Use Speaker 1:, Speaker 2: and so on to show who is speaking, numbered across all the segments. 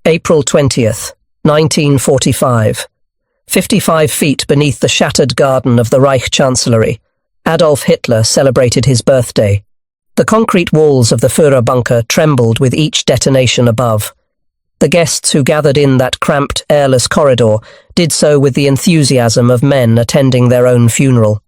Speaker 1: April 20th, 1945. 55 feet beneath the shattered garden of the Reich Chancellery, Adolf Hitler celebrated his birthday. The concrete walls of the Führer bunker trembled with each detonation above. The guests who gathered in that cramped, airless corridor did so with the enthusiasm of men attending their own funeral.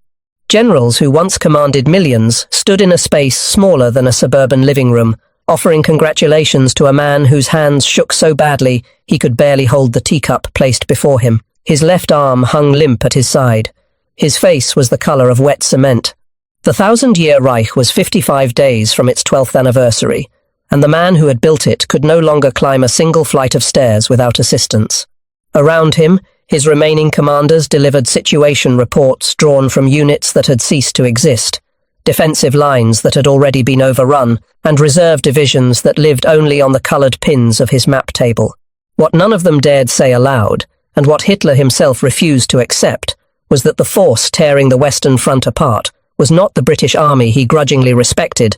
Speaker 1: Generals who once commanded millions stood in a space smaller than a suburban living room, offering congratulations to a man whose hands shook so badly he could barely hold the teacup placed before him. His left arm hung limp at his side. His face was the color of wet cement. The 1,000-year Reich was 55 days from its 12th anniversary, and the man who had built it could no longer climb a single flight of stairs without assistance. Around him, his remaining commanders delivered situation reports drawn from units that had ceased to exist, defensive lines that had already been overrun, and reserve divisions that lived only on the colored pins of his map table. What none of them dared say aloud, and what Hitler himself refused to accept, was that the force tearing the Western Front apart was not the British Army he grudgingly respected,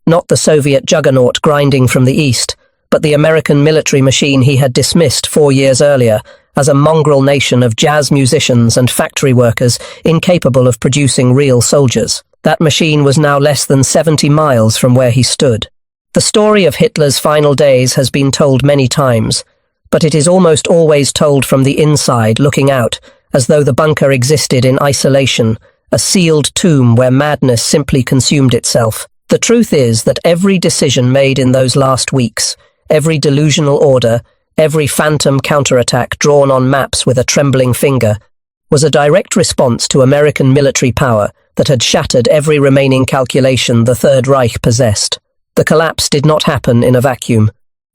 Speaker 1: not the Soviet juggernaut grinding from the east, but the American military machine he had dismissed 4 years earlier as a mongrel nation of jazz musicians and factory workers incapable of producing real soldiers. That machine was now less than 70 miles from where he stood. The story of Hitler's final days has been told many times, but it is almost always told from the inside, looking out, as though the bunker existed in isolation, a sealed tomb where madness simply consumed itself. The truth is that every decision made in those last weeks, every delusional order, every phantom counterattack drawn on maps with a trembling finger, was a direct response to American military power that had shattered every remaining calculation the Third Reich possessed. The collapse did not happen in a vacuum.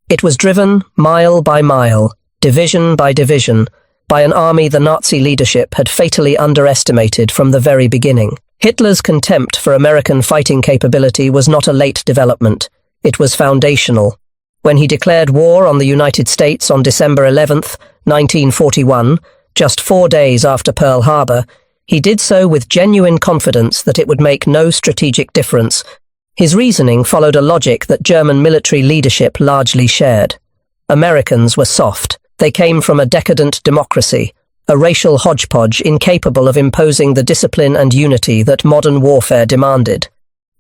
Speaker 1: It was driven, mile by mile, division by division, by an army the Nazi leadership had fatally underestimated from the very beginning. Hitler's contempt for American fighting capability was not a late development. It was foundational. When he declared war on the United States on December 11th, 1941, just 4 days after Pearl Harbor, he did so with genuine confidence that it would make no strategic difference. His reasoning followed a logic that German military leadership largely shared. Americans were soft. They came from a decadent democracy, a racial hodgepodge incapable of imposing the discipline and unity that modern warfare demanded.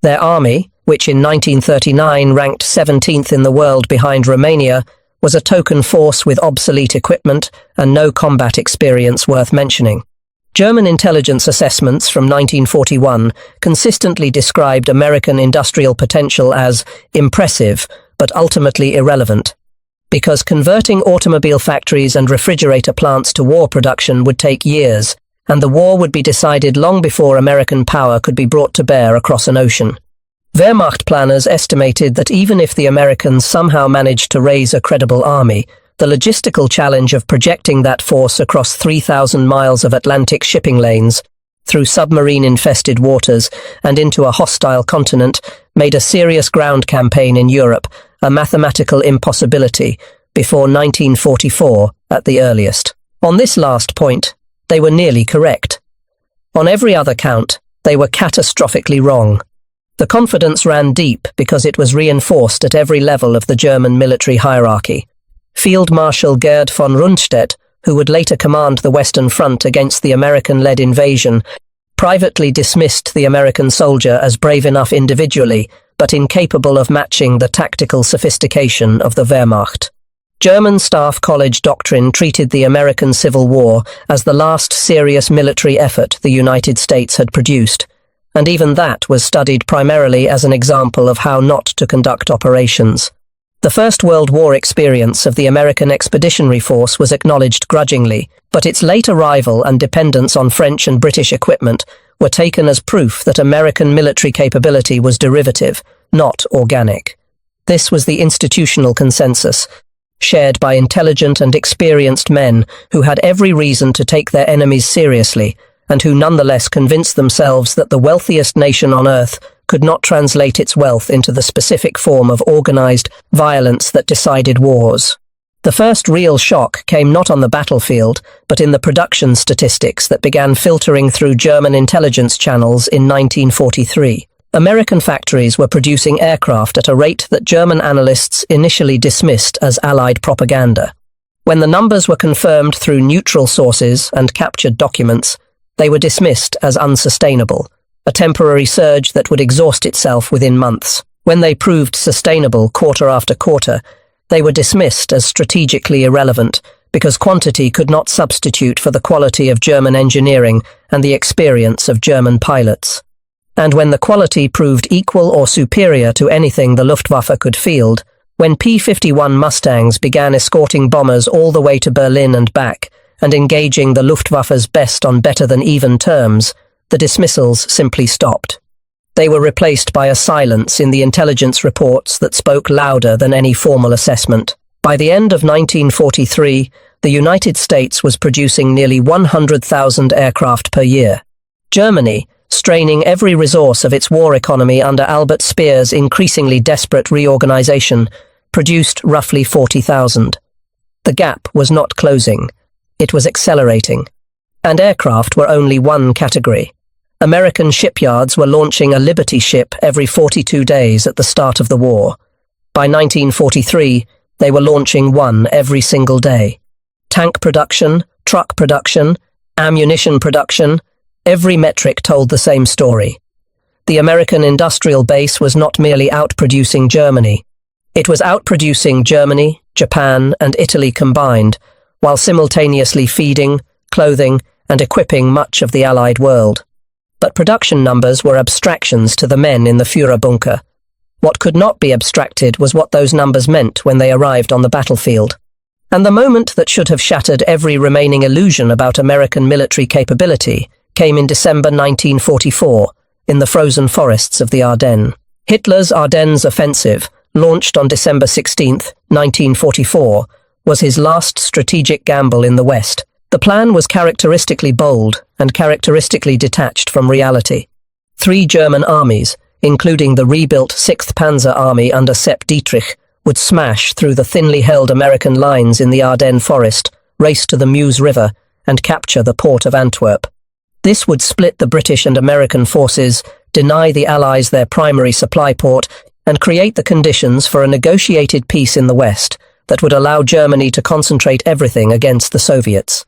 Speaker 1: Their army, which in 1939 ranked 17th in the world behind Romania, was a token force with obsolete equipment and no combat experience worth mentioning. German intelligence assessments from 1941 consistently described American industrial potential as impressive, but ultimately irrelevant, because converting automobile factories and refrigerator plants to war production would take years, and the war would be decided long before American power could be brought to bear across an ocean. Wehrmacht planners estimated that even if the Americans somehow managed to raise a credible army, the logistical challenge of projecting that force across 3,000 miles of Atlantic shipping lanes, through submarine-infested waters, and into a hostile continent made a serious ground campaign in Europe a mathematical impossibility before 1944 at the earliest. On this last point, they were nearly correct. On every other count, they were catastrophically wrong. The confidence ran deep because it was reinforced at every level of the German military hierarchy. Field Marshal Gerd von Rundstedt, who would later command the Western Front against the American-led invasion, privately dismissed the American soldier as brave enough individually, but incapable of matching the tactical sophistication of the Wehrmacht. German Staff College doctrine treated the American Civil War as the last serious military effort the United States had produced, and even that was studied primarily as an example of how not to conduct operations. The First World War experience of the American Expeditionary Force was acknowledged grudgingly, but its late arrival and dependence on French and British equipment were taken as proof that American military capability was derivative, not organic. This was the institutional consensus, shared by intelligent and experienced men who had every reason to take their enemies seriously, and who nonetheless convinced themselves that the wealthiest nation on earth could not translate its wealth into the specific form of organized violence that decided wars. The first real shock came not on the battlefield, but in the production statistics that began filtering through German intelligence channels in 1943. American factories were producing aircraft at a rate that German analysts initially dismissed as Allied propaganda. When the numbers were confirmed through neutral sources and captured documents, they were dismissed as unsustainable, a temporary surge that would exhaust itself within months. When they proved sustainable quarter after quarter, they were dismissed as strategically irrelevant because quantity could not substitute for the quality of German engineering and the experience of German pilots. And when the quality proved equal or superior to anything the Luftwaffe could field, when P-51 Mustangs began escorting bombers all the way to Berlin and back, and engaging the Luftwaffe's best on better-than-even terms, the dismissals simply stopped. They were replaced by a silence in the intelligence reports that spoke louder than any formal assessment. By the end of 1943, the United States was producing nearly 100,000 aircraft per year. Germany, straining every resource of its war economy under Albert Speer's increasingly desperate reorganization, produced roughly 40,000. The gap was not closing. It was accelerating. And aircraft were only one category. American shipyards were launching a Liberty ship every 42 days at the start of the war. By 1943, they were launching one every single day. Tank production, truck production, ammunition production, every metric told the same story. The American industrial base was not merely outproducing Germany. It was outproducing Germany, Japan, and Italy combined, while simultaneously feeding, clothing, and equipping much of the Allied world. But production numbers were abstractions to the men in the Führerbunker. What could not be abstracted was what those numbers meant when they arrived on the battlefield. And the moment that should have shattered every remaining illusion about American military capability came in December 1944, in the frozen forests of the Ardennes. Hitler's Ardennes offensive, launched on December 16, 1944, was his last strategic gamble in the West. The plan was characteristically bold and characteristically detached from reality. 3 German armies, including the rebuilt 6th Panzer Army under Sepp Dietrich, would smash through the thinly held American lines in the Ardennes forest, race to the Meuse River, and capture the port of Antwerp. This would split the British and American forces, deny the Allies their primary supply port, and create the conditions for a negotiated peace in the West that would allow Germany to concentrate everything against the Soviets.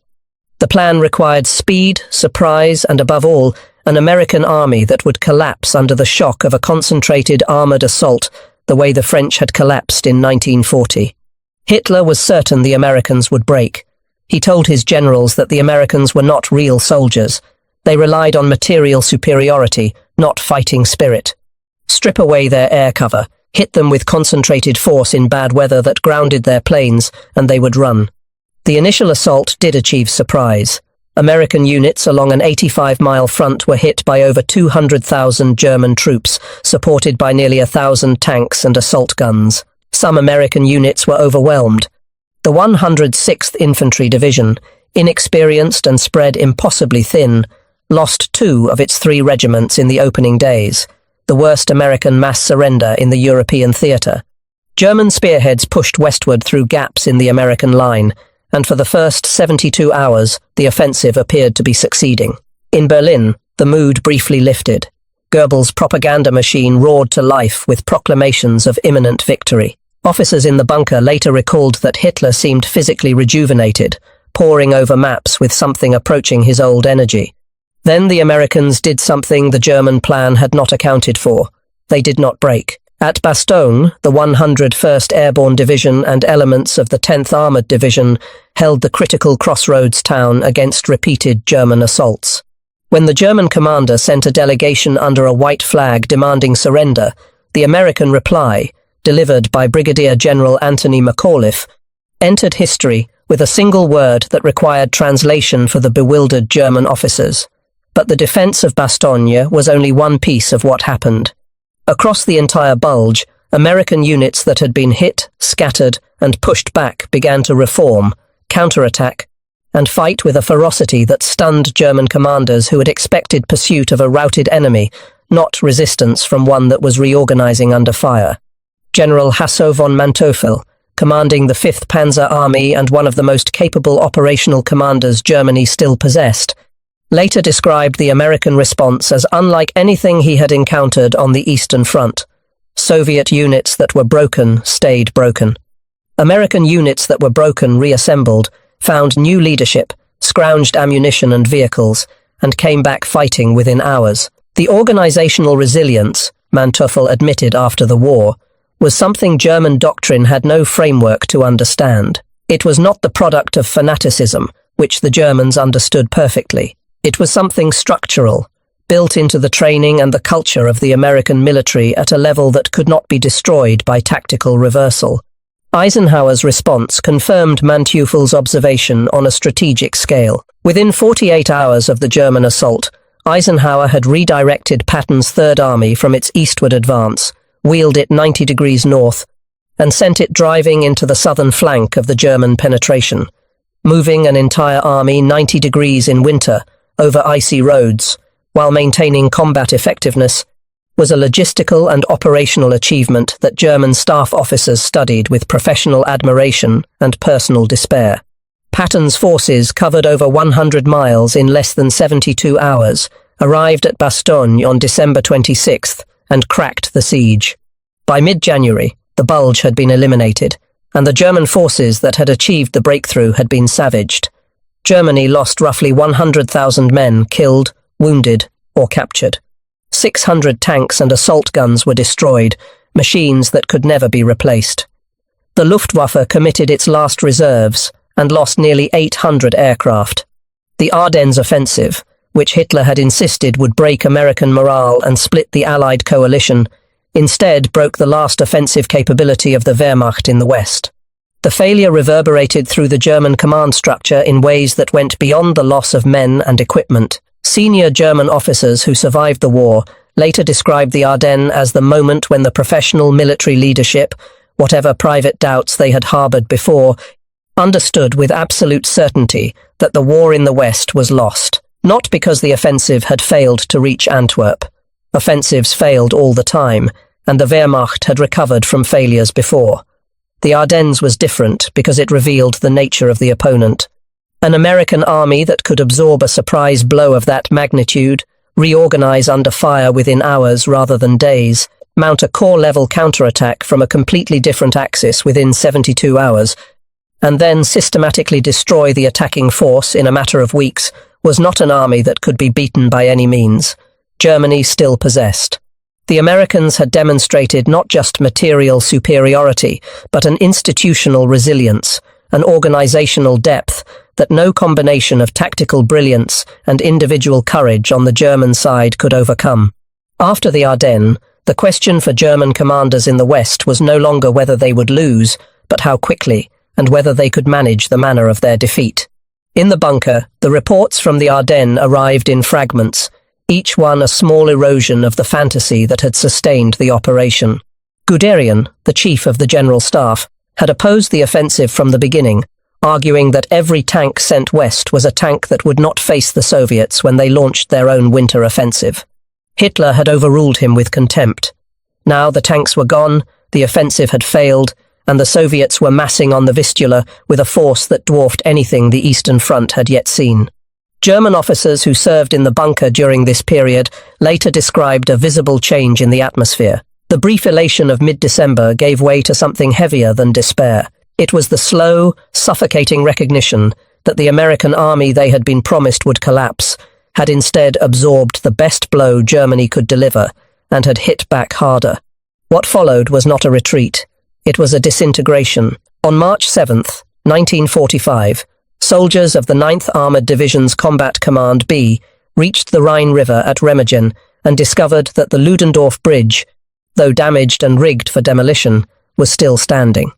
Speaker 1: The plan required speed, surprise, and above all, an American army that would collapse under the shock of a concentrated armoured assault the way the French had collapsed in 1940. Hitler was certain the Americans would break. He told his generals that the Americans were not real soldiers. They relied on material superiority, not fighting spirit. Strip away their air cover, hit them with concentrated force in bad weather that grounded their planes, and they would run. The initial assault did achieve surprise. American units along an 85-mile front were hit by over 200,000 German troops, supported by nearly 1,000 tanks and assault guns. Some American units were overwhelmed. The 106th Infantry Division, inexperienced and spread impossibly thin, lost 2 of its 3 regiments in the opening days, the worst American mass surrender in the European theatre. German spearheads pushed westward through gaps in the American line, and for the first 72 hours, the offensive appeared to be succeeding. In Berlin, the mood briefly lifted. Goebbels' propaganda machine roared to life with proclamations of imminent victory. Officers in the bunker later recalled that Hitler seemed physically rejuvenated, poring over maps with something approaching his old energy. Then the Americans did something the German plan had not accounted for. They did not break. At Bastogne, the 101st Airborne Division and elements of the 10th Armoured Division held the critical crossroads town against repeated German assaults. When the German commander sent a delegation under a white flag demanding surrender, the American reply, delivered by Brigadier General Anthony McAuliffe, entered history with a single word that required translation for the bewildered German officers. But the defence of Bastogne was only one piece of what happened. Across the entire Bulge, American units that had been hit, scattered, and pushed back began to reform, counterattack, and fight with a ferocity that stunned German commanders who had expected pursuit of a routed enemy, not resistance from one that was reorganizing under fire. General Hasso von Manteuffel, commanding the 5th Panzer Army and one of the most capable operational commanders Germany still possessed, later described the American response as unlike anything he had encountered on the Eastern Front. Soviet units that were broken stayed broken. American units that were broken reassembled, found new leadership, scrounged ammunition and vehicles, and came back fighting within hours. The organizational resilience, Manteuffel admitted after the war, was something German doctrine had no framework to understand. It was not the product of fanaticism, which the Germans understood perfectly. It was something structural, built into the training and the culture of the American military at a level that could not be destroyed by tactical reversal. Eisenhower's response confirmed Manteuffel's observation on a strategic scale. Within 48 hours of the German assault, Eisenhower had redirected Patton's Third Army from its eastward advance, wheeled it 90 degrees north, and sent it driving into the southern flank of the German penetration. Moving an entire army 90 degrees in winter over icy roads, while maintaining combat effectiveness, was a logistical and operational achievement that German staff officers studied with professional admiration and personal despair. Patton's forces covered over 100 miles in less than 72 hours, arrived at Bastogne on December 26th, and cracked the siege. By mid-January, the Bulge had been eliminated, and the German forces that had achieved the breakthrough had been savaged. Germany lost roughly 100,000 men killed, wounded, or captured. 600 tanks and assault guns were destroyed, machines that could never be replaced. The Luftwaffe committed its last reserves and lost nearly 800 aircraft. The Ardennes offensive, which Hitler had insisted would break American morale and split the Allied coalition, instead broke the last offensive capability of the Wehrmacht in the West. The failure reverberated through the German command structure in ways that went beyond the loss of men and equipment. Senior German officers who survived the war later described the Ardennes as the moment when the professional military leadership, whatever private doubts they had harbored before, understood with absolute certainty that the war in the West was lost, not because the offensive had failed to reach Antwerp. Offensives failed all the time, and the Wehrmacht had recovered from failures before. The Ardennes was different because it revealed the nature of the opponent. An American army that could absorb a surprise blow of that magnitude, reorganize under fire within hours rather than days, mount a core-level counterattack from a completely different axis within 72 hours, and then systematically destroy the attacking force in a matter of weeks, was not an army that could be beaten by any means. Germany still possessed. The Americans had demonstrated not just material superiority, but an institutional resilience, an organizational depth that no combination of tactical brilliance and individual courage on the German side could overcome. After the Ardennes, the question for German commanders in the West was no longer whether they would lose, but how quickly, and whether they could manage the manner of their defeat. In the bunker, the reports from the Ardennes arrived in fragments, each one a small erosion of the fantasy that had sustained the operation. Guderian, the chief of the General Staff, had opposed the offensive from the beginning, arguing that every tank sent west was a tank that would not face the Soviets when they launched their own winter offensive. Hitler had overruled him with contempt. Now the tanks were gone, the offensive had failed, and the Soviets were massing on the Vistula with a force that dwarfed anything the Eastern Front had yet seen. German officers who served in the bunker during this period later described a visible change in the atmosphere. The brief elation of mid-December gave way to something heavier than despair. It was the slow, suffocating recognition that the American army they had been promised would collapse, had instead absorbed the best blow Germany could deliver, and had hit back harder. What followed was not a retreat. It was a disintegration. On March 7th, 1945, soldiers of the 9th Armoured Division's Combat Command B reached the Rhine River at Remagen and discovered that the Ludendorff Bridge, though damaged and rigged for demolition, was still standing.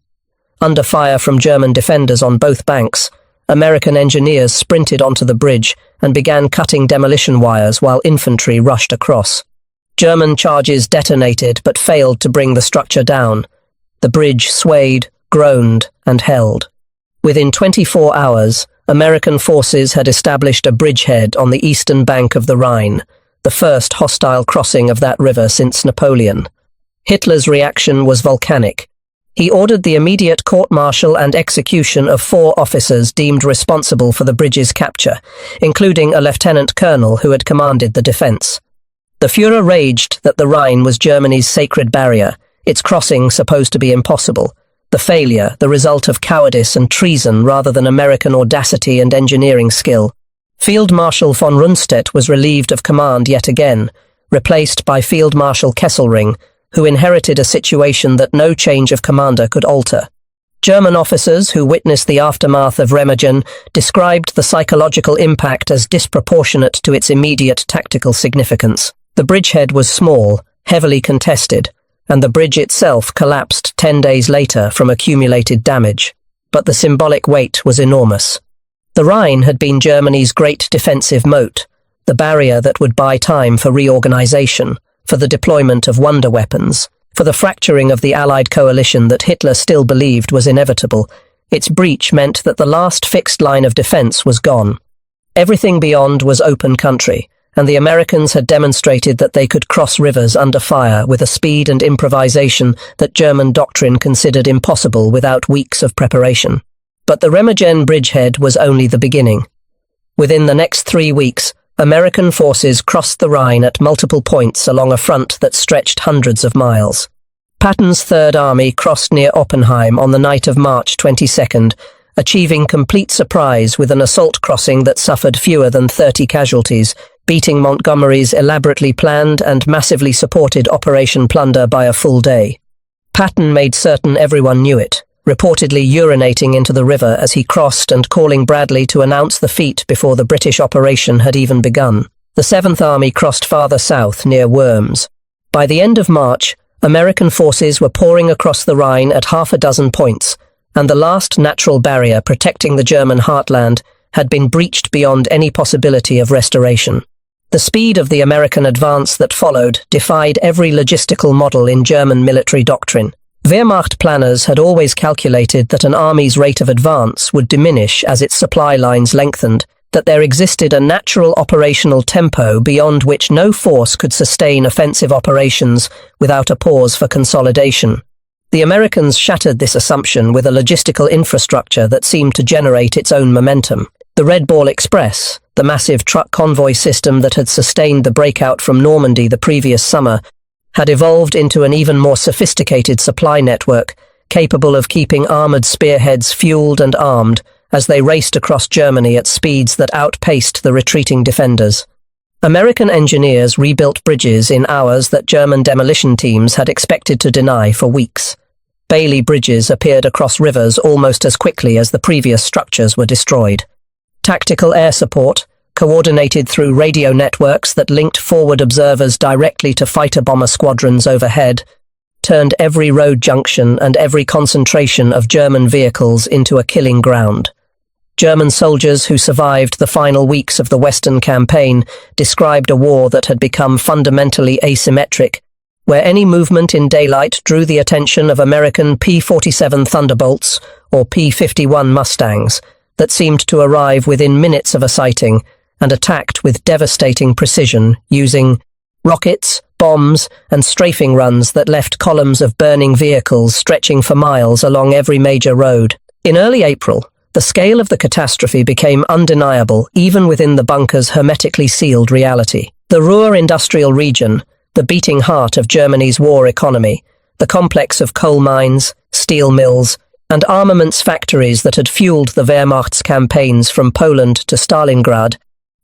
Speaker 1: Under fire from German defenders on both banks, American engineers sprinted onto the bridge and began cutting demolition wires while infantry rushed across. German charges detonated but failed to bring the structure down. The bridge swayed, groaned, and held. Within 24 hours, American forces had established a bridgehead on the eastern bank of the Rhine, the first hostile crossing of that river since Napoleon. Hitler's reaction was volcanic. He ordered the immediate court-martial and execution of 4 officers deemed responsible for the bridge's capture, including a lieutenant colonel who had commanded the defense. The Führer raged that the Rhine was Germany's sacred barrier, its crossing supposed to be impossible, the failure the result of cowardice and treason rather than American audacity and engineering skill. Field Marshal von Rundstedt was relieved of command yet again, replaced by Field Marshal Kesselring, who inherited a situation that no change of commander could alter. German officers who witnessed the aftermath of Remagen described the psychological impact as disproportionate to its immediate tactical significance. The bridgehead was small, heavily contested, and the bridge itself collapsed 10 days later from accumulated damage. But the symbolic weight was enormous. The Rhine had been Germany's great defensive moat, the barrier that would buy time for reorganization, for the deployment of wonder weapons, for the fracturing of the Allied coalition that Hitler still believed was inevitable. Its breach meant that the last fixed line of defense was gone. Everything beyond was open country, and the Americans had demonstrated that they could cross rivers under fire with a speed and improvisation that German doctrine considered impossible without weeks of preparation. But the Remagen bridgehead was only the beginning. Within the next 3 weeks, American forces crossed the Rhine at multiple points along a front that stretched hundreds of miles. Patton's Third Army crossed near Oppenheim on the night of March 22nd, achieving complete surprise with an assault crossing that suffered fewer than 30 casualties, beating Montgomery's elaborately planned and massively supported Operation Plunder by a full day. Patton made certain everyone knew it, reportedly urinating into the river as he crossed and calling Bradley to announce the feat before the British operation had even begun. The 7th Army crossed farther south near Worms. By the end of March, American forces were pouring across the Rhine at 6 points, and the last natural barrier protecting the German heartland had been breached beyond any possibility of restoration. The speed of the American advance that followed defied every logistical model in German military doctrine. Wehrmacht planners had always calculated that an army's rate of advance would diminish as its supply lines lengthened, that there existed a natural operational tempo beyond which no force could sustain offensive operations without a pause for consolidation. The Americans shattered this assumption with a logistical infrastructure that seemed to generate its own momentum. The Red Ball Express, the massive truck convoy system that had sustained the breakout from Normandy the previous summer, had evolved into an even more sophisticated supply network, capable of keeping armoured spearheads fueled and armed as they raced across Germany at speeds that outpaced the retreating defenders. American engineers rebuilt bridges in hours that German demolition teams had expected to deny for weeks. Bailey bridges appeared across rivers almost as quickly as the previous structures were destroyed. Tactical air support, coordinated through radio networks that linked forward observers directly to fighter-bomber squadrons overhead, turned every road junction and every concentration of German vehicles into a killing ground. German soldiers who survived the final weeks of the Western campaign described a war that had become fundamentally asymmetric, where any movement in daylight drew the attention of American P-47 Thunderbolts or P-51 Mustangs that seemed to arrive within minutes of a sighting and attacked with devastating precision using rockets, bombs, and strafing runs that left columns of burning vehicles stretching for miles along every major road. In early April, the scale of the catastrophe became undeniable even within the bunker's hermetically sealed reality. The Ruhr industrial region, the beating heart of Germany's war economy, the complex of coal mines, steel mills, and armaments factories that had fueled the Wehrmacht's campaigns from Poland to Stalingrad,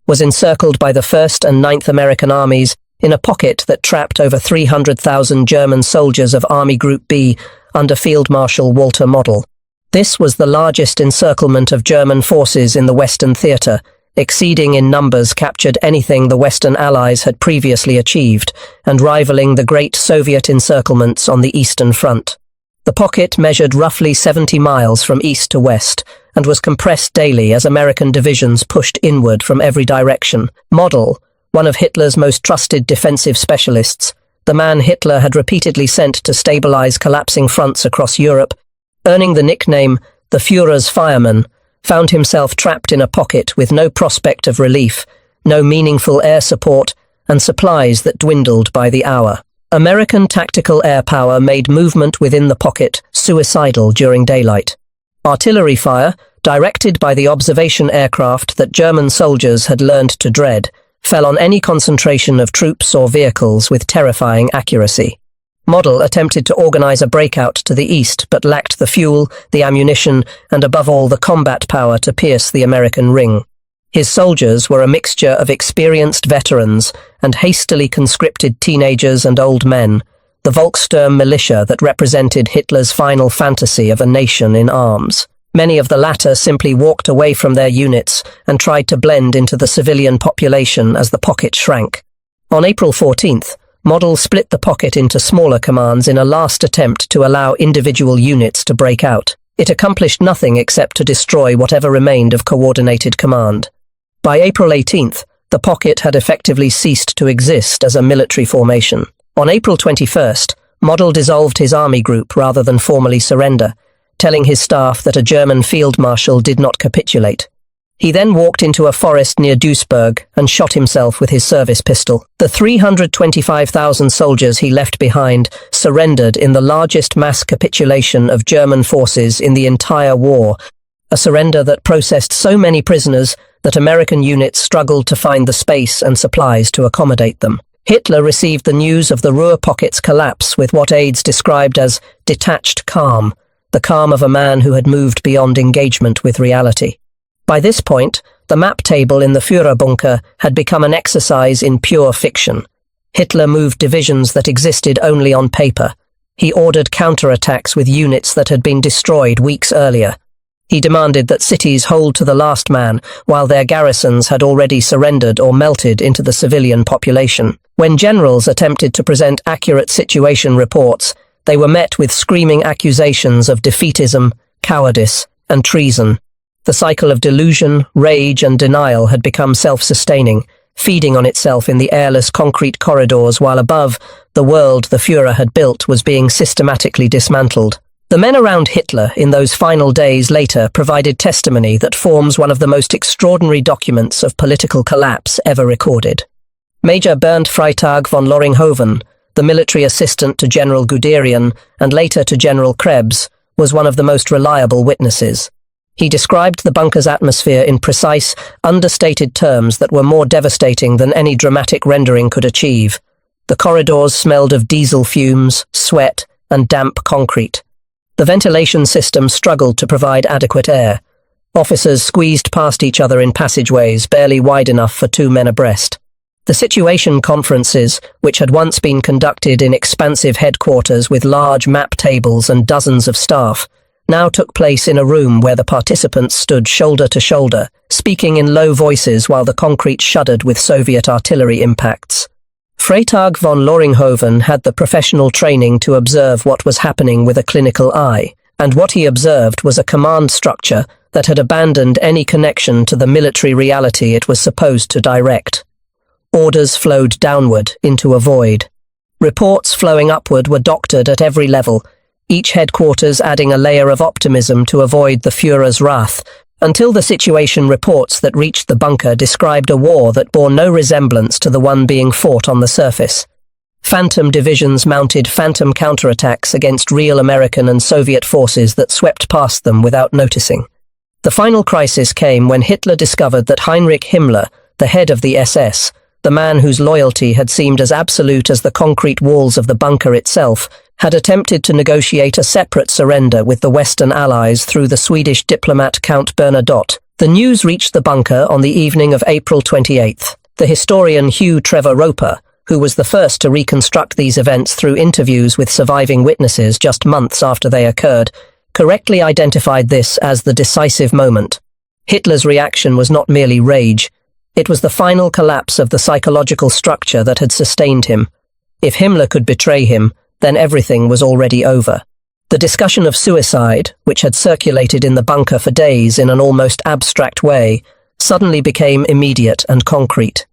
Speaker 1: was encircled by the 1st and 9th American armies in a pocket that trapped over 300,000 German soldiers of Army Group B under Field Marshal Walter Model. This was the largest encirclement of German forces in the Western theatre, exceeding in numbers captured anything the Western Allies had previously achieved, and rivaling the great Soviet encirclements on the Eastern Front. The pocket measured roughly 70 miles from east to west, and was compressed daily as American divisions pushed inward from every direction. Model, one of Hitler's most trusted defensive specialists, the man Hitler had repeatedly sent to stabilize collapsing fronts across Europe, earning the nickname the Führer's Fireman, found himself trapped in a pocket with no prospect of relief, no meaningful air support, and supplies that dwindled by the hour. American tactical air power made movement within the pocket suicidal during daylight. Artillery fire, directed by the observation aircraft that German soldiers had learned to dread, fell on any concentration of troops or vehicles with terrifying accuracy. Model attempted to organize a breakout to the east, but lacked the fuel, the ammunition, and above all the combat power to pierce the American ring. His soldiers were a mixture of experienced veterans and hastily conscripted teenagers and old men, the Volkssturm militia that represented Hitler's final fantasy of a nation in arms. Many of the latter simply walked away from their units and tried to blend into the civilian population as the pocket shrank. On April 14th, Model split the pocket into smaller commands in a last attempt to allow individual units to break out. It accomplished nothing except to destroy whatever remained of coordinated command. By April 18th, the pocket had effectively ceased to exist as a military formation. On April 21st, Model dissolved his army group rather than formally surrender, telling his staff that a German field marshal did not capitulate. He then walked into a forest near Duisburg and shot himself with his service pistol. The 325,000 soldiers he left behind surrendered in the largest mass capitulation of German forces in the entire war, a surrender that processed so many prisoners that American units struggled to find the space and supplies to accommodate them. Hitler received the news of the Ruhr pocket's collapse with what aides described as detached calm, the calm of a man who had moved beyond engagement with reality. By this point, the map table in the Führerbunker had become an exercise in pure fiction. Hitler moved divisions that existed only on paper. He ordered counterattacks with units that had been destroyed weeks earlier. He demanded that cities hold to the last man, while their garrisons had already surrendered or melted into the civilian population. When generals attempted to present accurate situation reports, they were met with screaming accusations of defeatism, cowardice, and treason. The cycle of delusion, rage, and denial had become self-sustaining, feeding on itself in the airless concrete corridors while above, the world the Führer had built was being systematically dismantled. The men around Hitler in those final days later provided testimony that forms one of the most extraordinary documents of political collapse ever recorded. Major Bernd Freytag von Loringhoven, the military assistant to General Guderian and later to General Krebs, was one of the most reliable witnesses. He described the bunker's atmosphere in precise, understated terms that were more devastating than any dramatic rendering could achieve. The corridors smelled of diesel fumes, sweat, and damp concrete. The ventilation system struggled to provide adequate air. Officers squeezed past each other in passageways barely wide enough for 2 men abreast. The situation conferences, which had once been conducted in expansive headquarters with large map tables and dozens of staff, now took place in a room where the participants stood shoulder to shoulder, speaking in low voices while the concrete shuddered with Soviet artillery impacts. Freytag von Loringhoven had the professional training to observe what was happening with a clinical eye, and what he observed was a command structure that had abandoned any connection to the military reality it was supposed to direct. Orders flowed downward into a void. Reports flowing upward were doctored at every level, each headquarters adding a layer of optimism to avoid the Führer's wrath, until the situation reports that reached the bunker described a war that bore no resemblance to the one being fought on the surface. Phantom divisions mounted phantom counterattacks against real American and Soviet forces that swept past them without noticing. The final crisis came when Hitler discovered that Heinrich Himmler, the head of the SS, the man whose loyalty had seemed as absolute as the concrete walls of the bunker itself, had attempted to negotiate a separate surrender with the Western Allies through the Swedish diplomat Count Bernadotte. The news reached the bunker on the evening of April 28th. The historian Hugh Trevor Roper, who was the first to reconstruct these events through interviews with surviving witnesses just months after they occurred, correctly identified this as the decisive moment. Hitler's reaction was not merely rage. It was the final collapse of the psychological structure that had sustained him. If Himmler could betray him, then everything was already over. The discussion of suicide, which had circulated in the bunker for days in an almost abstract way, suddenly became immediate and concrete.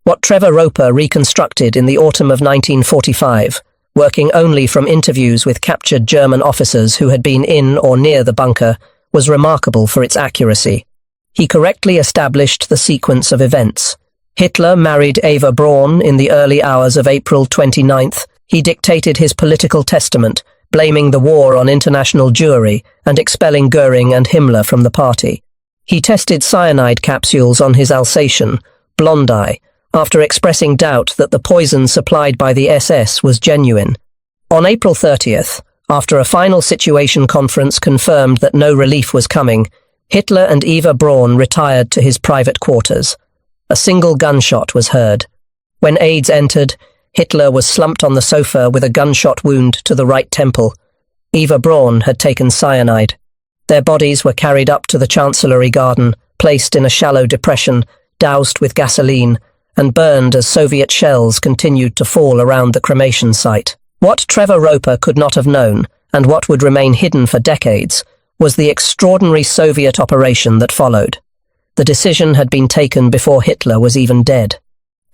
Speaker 1: What Trevor Roper reconstructed in the autumn of 1945, working only from interviews with captured German officers who had been in or near the bunker, was remarkable for its accuracy. He correctly established the sequence of events. Hitler married Eva Braun in the early hours of April 29th, He dictated his political testament, blaming the war on international Jewry and expelling Göring and Himmler from the party. He tested cyanide capsules on his Alsatian, Blondie, after expressing doubt that the poison supplied by the SS was genuine. On April 30th, after a final situation conference confirmed that no relief was coming, Hitler and Eva Braun retired to his private quarters. A single gunshot was heard. When aides entered, Hitler was slumped on the sofa with a gunshot wound to the right temple. Eva Braun had taken cyanide. Their bodies were carried up to the Chancellery garden, placed in a shallow depression, doused with gasoline, and burned as Soviet shells continued to fall around the cremation site. What Trevor Roper could not have known, and what would remain hidden for decades, was the extraordinary Soviet operation that followed. The decision had been taken before Hitler was even dead.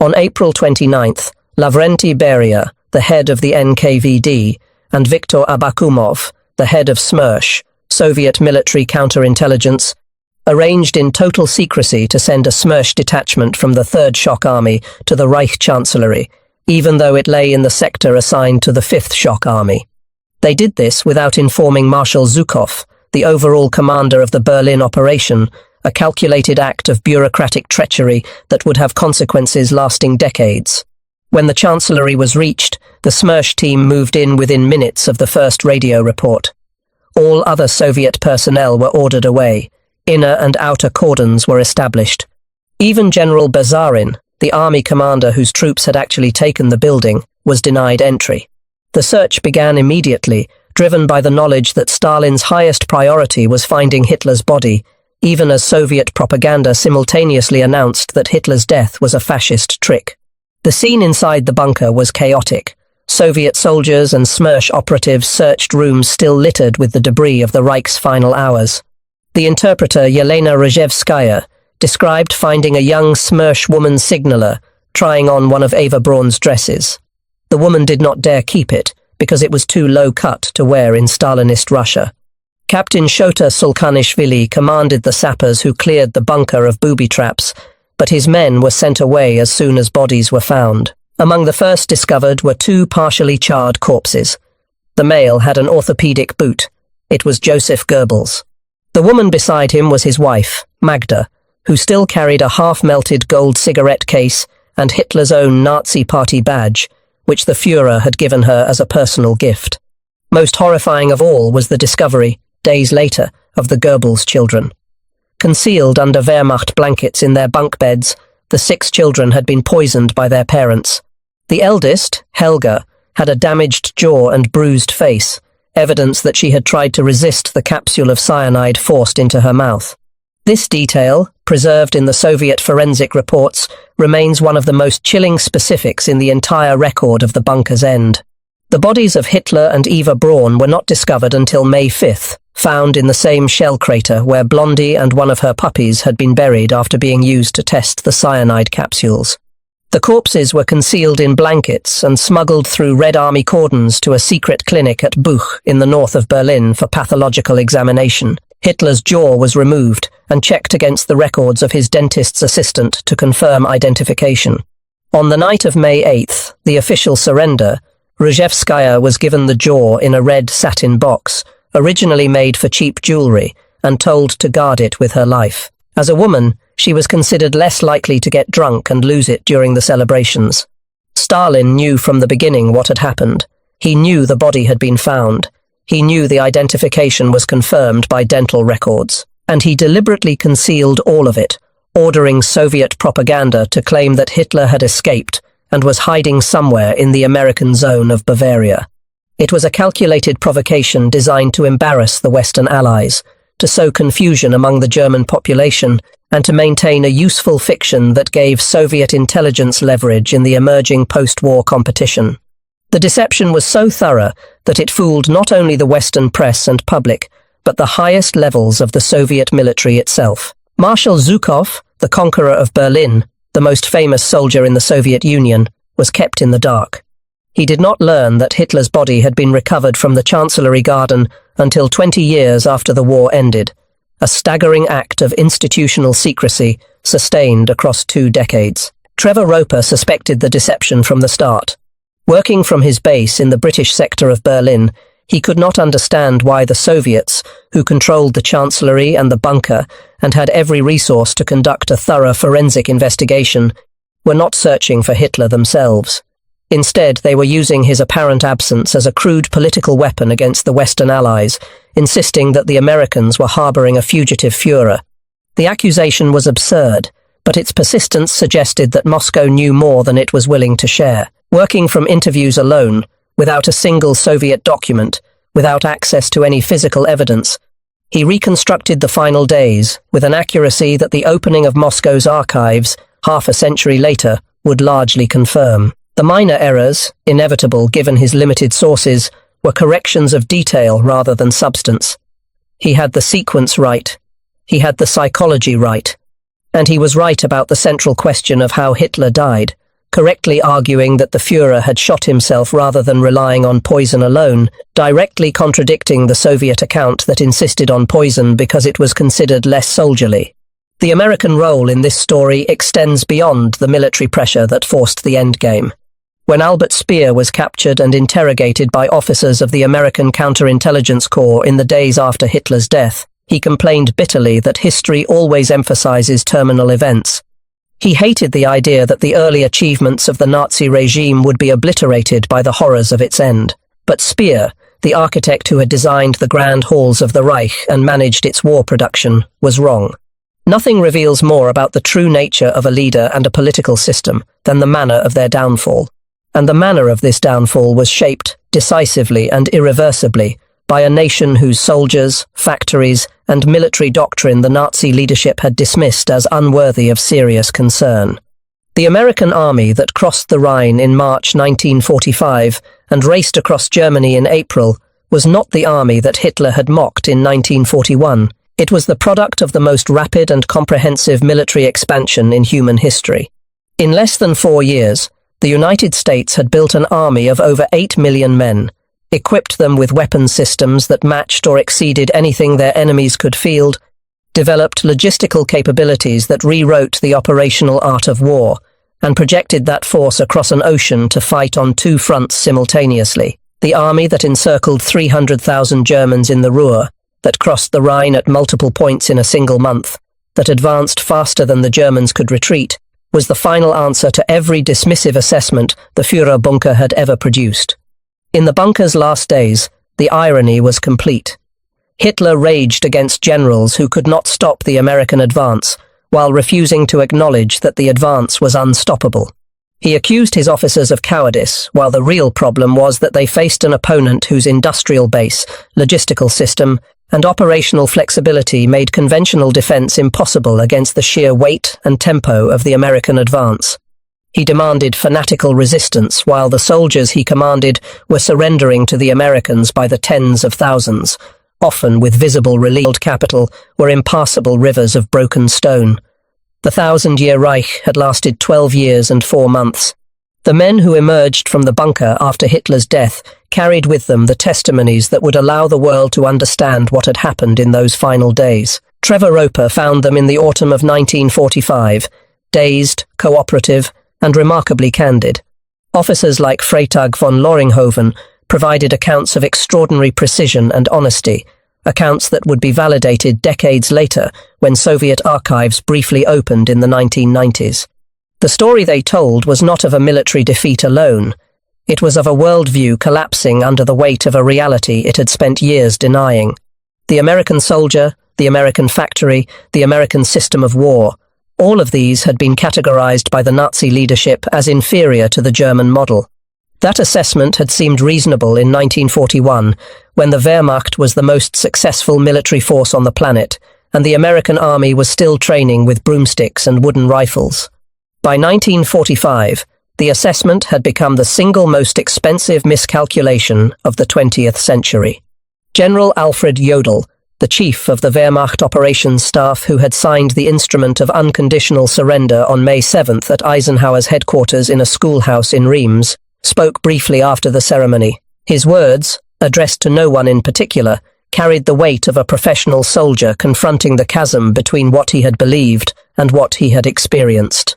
Speaker 1: On April 29th, Lavrenti Beria, the head of the NKVD, and Viktor Abakumov, the head of SMERSH, Soviet military counterintelligence, arranged in total secrecy to send a SMERSH detachment from the 3rd Shock Army to the Reich Chancellery, even though it lay in the sector assigned to the 5th Shock Army. They did this without informing Marshal Zhukov, the overall commander of the Berlin operation, a calculated act of bureaucratic treachery that would have consequences lasting decades. When the Chancellery was reached, the SMERSH team moved in within minutes of the first radio report. All other Soviet personnel were ordered away. Inner and outer cordons were established. Even General Bazarin, the army commander whose troops had actually taken the building, was denied entry. The search began immediately, driven by the knowledge that Stalin's highest priority was finding Hitler's body, even as Soviet propaganda simultaneously announced that Hitler's death was a fascist trick. The scene inside the bunker was chaotic. Soviet soldiers and SMERSH operatives searched rooms still littered with the debris of the Reich's final hours. The interpreter Yelena Rozhevskaya described finding a young SMERSH woman signaller trying on one of Eva Braun's dresses. The woman did not dare keep it because it was too low-cut to wear in Stalinist Russia. Captain Shota Sulkanishvili commanded the sappers who cleared the bunker of booby traps, but his men were sent away as soon as bodies were found. Among the first discovered were 2 partially charred corpses. The male had an orthopedic boot. It was Joseph Goebbels. The woman beside him was his wife, Magda, who still carried a half-melted gold cigarette case and Hitler's own Nazi Party badge, which the Führer had given her as a personal gift. Most horrifying of all was the discovery, days later, of the Goebbels children. Concealed under Wehrmacht blankets in their bunk beds, the 6 children had been poisoned by their parents. The eldest, Helga, had a damaged jaw and bruised face, evidence that she had tried to resist the capsule of cyanide forced into her mouth. This detail, preserved in the Soviet forensic reports, remains one of the most chilling specifics in the entire record of the bunker's end. The bodies of Hitler and Eva Braun were not discovered until May 5th, found in the same shell crater where Blondie and one of her puppies had been buried after being used to test the cyanide capsules. The corpses were concealed in blankets and smuggled through Red Army cordons to a secret clinic at Buch in the north of Berlin for pathological examination. Hitler's jaw was removed and checked against the records of his dentist's assistant to confirm identification. On the night of May 8th, the official surrender, Rozhevskaya was given the jaw in a red satin box, originally made for cheap jewelry, and told to guard it with her life. As a woman, she was considered less likely to get drunk and lose it during the celebrations. Stalin knew from the beginning what had happened. He knew the body had been found. He knew the identification was confirmed by dental records. And he deliberately concealed all of it, ordering Soviet propaganda to claim that Hitler had escaped and was hiding somewhere in the American zone of Bavaria. It was a calculated provocation designed to embarrass the Western Allies, to sow confusion among the German population, and to maintain a useful fiction that gave Soviet intelligence leverage in the emerging post-war competition. The deception was so thorough that it fooled not only the Western press and public, but the highest levels of the Soviet military itself. Marshal Zhukov, the conqueror of Berlin, the most famous soldier in the Soviet Union, was kept in the dark. He did not learn that Hitler's body had been recovered from the Chancellery Garden until 20 years after the war ended, a staggering act of institutional secrecy sustained across 2 decades. Trevor Roper suspected the deception from the start. Working from his base in the British sector of Berlin, he could not understand why the Soviets, who controlled the Chancellery and the bunker and had every resource to conduct a thorough forensic investigation, were not searching for Hitler themselves. Instead, they were using his apparent absence as a crude political weapon against the Western Allies, insisting that the Americans were harboring a fugitive Führer. The accusation was absurd, but its persistence suggested that Moscow knew more than it was willing to share. Working from interviews alone, without a single Soviet document, without access to any physical evidence, he reconstructed the final days with an accuracy that the opening of Moscow's archives, half a century later, would largely confirm. The minor errors, inevitable given his limited sources, were corrections of detail rather than substance. He had the sequence right. He had the psychology right. And he was right about the central question of how Hitler died, correctly arguing that the Führer had shot himself rather than relying on poison alone, directly contradicting the Soviet account that insisted on poison because it was considered less soldierly. The American role in this story extends beyond the military pressure that forced the endgame. When Albert Speer was captured and interrogated by officers of the American Counterintelligence Corps in the days after Hitler's death, he complained bitterly that history always emphasizes terminal events. He hated the idea that the early achievements of the Nazi regime would be obliterated by the horrors of its end. But Speer, the architect who had designed the grand halls of the Reich and managed its war production, was wrong. Nothing reveals more about the true nature of a leader and a political system than the manner of their downfall. And the manner of this downfall was shaped, decisively and irreversibly, by a nation whose soldiers, factories, and military doctrine the Nazi leadership had dismissed as unworthy of serious concern. The American army that crossed the Rhine in March 1945 and raced across Germany in April was not the army that Hitler had mocked in 1941. It was the product of the most rapid and comprehensive military expansion in human history. In less than 4 years, the United States had built an army of over 8 million men, equipped them with weapon systems that matched or exceeded anything their enemies could field, developed logistical capabilities that rewrote the operational art of war, and projected that force across an ocean to fight on 2 fronts simultaneously. The army that encircled 300,000 Germans in the Ruhr, that crossed the Rhine at multiple points in a single month, that advanced faster than the Germans could retreat, was the final answer to every dismissive assessment the Führer bunker had ever produced. In the bunker's last days, the irony was complete. Hitler raged against generals who could not stop the American advance, while refusing to acknowledge that the advance was unstoppable. He accused his officers of cowardice, while the real problem was that they faced an opponent whose industrial base, logistical system, and operational flexibility made conventional defense impossible against the sheer weight and tempo of the American advance. He demanded fanatical resistance, while the soldiers he commanded were surrendering to the Americans by the tens of thousands, often with visible relief. Capital were impassable rivers of broken stone. The 1,000-year Reich had lasted 12 years and 4 months. The men who emerged from the bunker after Hitler's death carried with them the testimonies that would allow the world to understand what had happened in those final days. Trevor Roper found them in the autumn of 1945, dazed, cooperative, and remarkably candid. Officers like Freytag von Loringhoven provided accounts of extraordinary precision and honesty, accounts that would be validated decades later when Soviet archives briefly opened in the 1990s. The story they told was not of a military defeat alone. It was of a worldview collapsing under the weight of a reality it had spent years denying. The American soldier, the American factory, the American system of war, all of these had been categorized by the Nazi leadership as inferior to the German model. That assessment had seemed reasonable in 1941, when the Wehrmacht was the most successful military force on the planet, and the American army was still training with broomsticks and wooden rifles. By 1945, the assessment had become the single most expensive miscalculation of the 20th century. General Alfred Jodl, the chief of the Wehrmacht operations staff who had signed the instrument of unconditional surrender on May 7th at Eisenhower's headquarters in a schoolhouse in Reims, spoke briefly after the ceremony. His words, addressed to no one in particular, carried the weight of a professional soldier confronting the chasm between what he had believed and what he had experienced.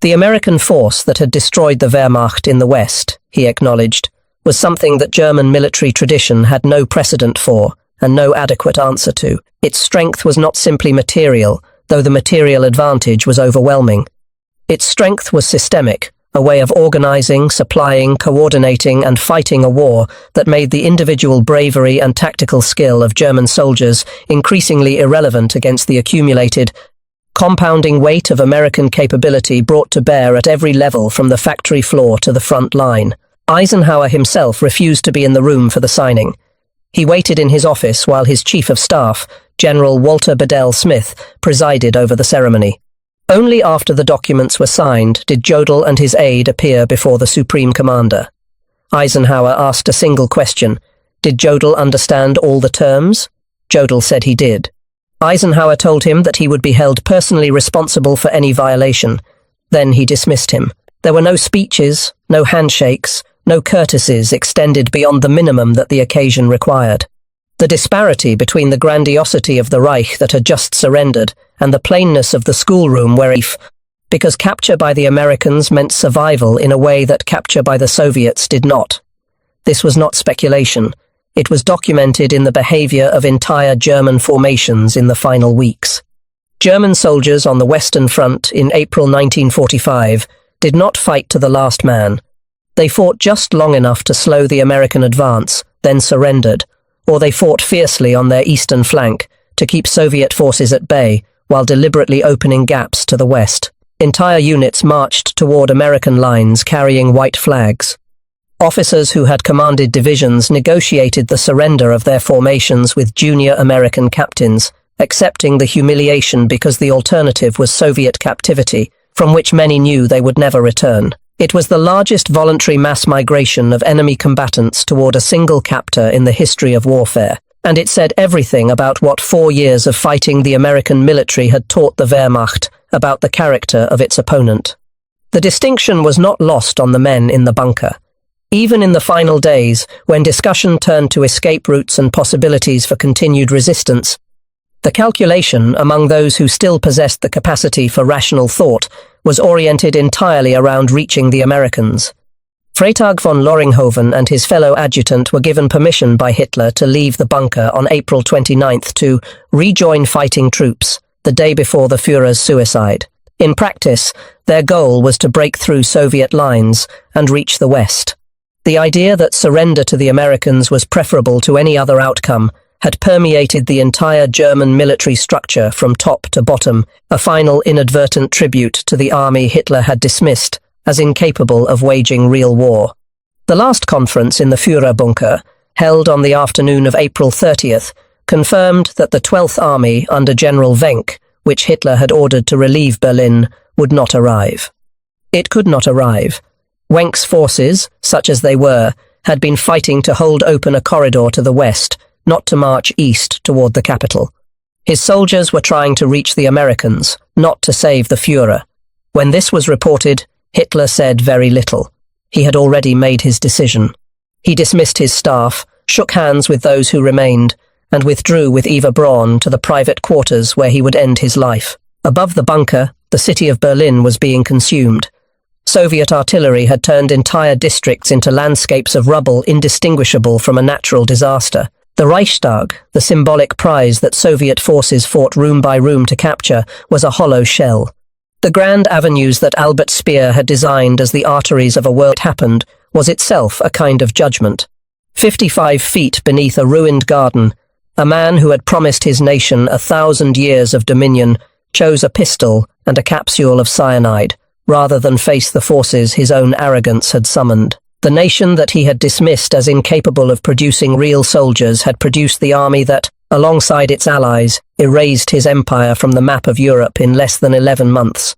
Speaker 1: The American force that had destroyed the Wehrmacht in the West, he acknowledged, was something that German military tradition had no precedent for and no adequate answer to. Its strength was not simply material, though the material advantage was overwhelming. Its strength was systemic, a way of organizing, supplying, coordinating, and fighting a war that made the individual bravery and tactical skill of German soldiers increasingly irrelevant against the accumulated, compounding weight of American capability brought to bear at every level from the factory floor to the front line. Eisenhower himself refused to be in the room for the signing. He waited in his office while his chief of staff, General Walter Bedell Smith, presided over the ceremony. Only after the documents were signed did Jodl and his aide appear before the Supreme Commander. Eisenhower asked a single question. Did Jodl understand all the terms? Jodl said he did. Eisenhower told him that he would be held personally responsible for any violation. Then he dismissed him. There were no speeches, no handshakes, no courtesies extended beyond the minimum that the occasion required. The disparity between the grandiosity of the Reich that had just surrendered and the plainness of the schoolroom because capture by the Americans meant survival in a way that capture by the Soviets did not. This was not speculation. It was documented in the behavior of entire German formations in the final weeks. German soldiers on the Western Front in April 1945 did not fight to the last man. They fought just long enough to slow the American advance, then surrendered, or they fought fiercely on their eastern flank to keep Soviet forces at bay while deliberately opening gaps to the west. Entire units marched toward American lines carrying white flags. Officers who had commanded divisions negotiated the surrender of their formations with junior American captains, accepting the humiliation because the alternative was Soviet captivity, from which many knew they would never return. It was the largest voluntary mass migration of enemy combatants toward a single captor in the history of warfare, and it said everything about what 4 years of fighting the American military had taught the Wehrmacht about the character of its opponent. The distinction was not lost on the men in the bunker. Even in the final days, when discussion turned to escape routes and possibilities for continued resistance, the calculation among those who still possessed the capacity for rational thought was oriented entirely around reaching the Americans. Freytag von Loringhoven and his fellow adjutant were given permission by Hitler to leave the bunker on April 29th to rejoin fighting troops the day before the Führer's suicide. In practice, their goal was to break through Soviet lines and reach the West. The idea that surrender to the Americans was preferable to any other outcome had permeated the entire German military structure from top to bottom, a final inadvertent tribute to the army Hitler had dismissed as incapable of waging real war. The last conference in the Führer bunker, held on the afternoon of April 30th, confirmed that the 12th Army under General Wenck, which Hitler had ordered to relieve Berlin, would not arrive. It could not arrive. Wenck's forces, such as they were, had been fighting to hold open a corridor to the west, not to march east toward the capital. His soldiers were trying to reach the Americans, not to save the Führer. When this was reported, Hitler said very little. He had already made his decision. He dismissed his staff, shook hands with those who remained, and withdrew with Eva Braun to the private quarters where he would end his life. Above the bunker, the city of Berlin was being consumed. Soviet artillery had turned entire districts into landscapes of rubble indistinguishable from a natural disaster. The Reichstag, the symbolic prize that Soviet forces fought room by room to capture, was a hollow shell. The grand avenues that Albert Speer had designed as the arteries of a world happened was itself a kind of judgment. 55 feet beneath a ruined garden, a man who had promised his nation 1,000 years of dominion chose a pistol and a capsule of cyanide, rather than face the forces his own arrogance had summoned. The nation that he had dismissed as incapable of producing real soldiers had produced the army that, alongside its allies, erased his empire from the map of Europe in less than 11 months.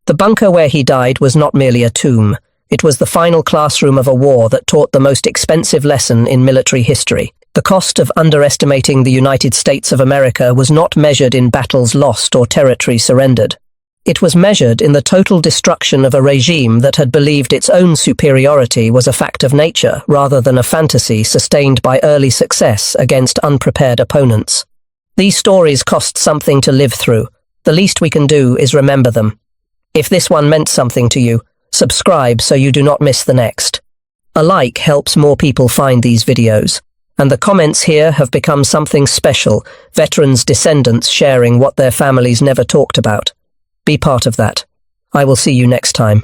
Speaker 1: The bunker where he died was not merely a tomb. It was the final classroom of a war that taught the most expensive lesson in military history. The cost of underestimating the United States of America was not measured in battles lost or territory surrendered. It was measured in the total destruction of a regime that had believed its own superiority was a fact of nature rather than a fantasy sustained by early success against unprepared opponents. These stories cost something to live through. The least we can do is remember them. If this one meant something to you, subscribe so you do not miss the next. A like helps more people find these videos, and the comments here have become something special, veterans' descendants sharing what their families never talked about. Be part of that. I will see you next time.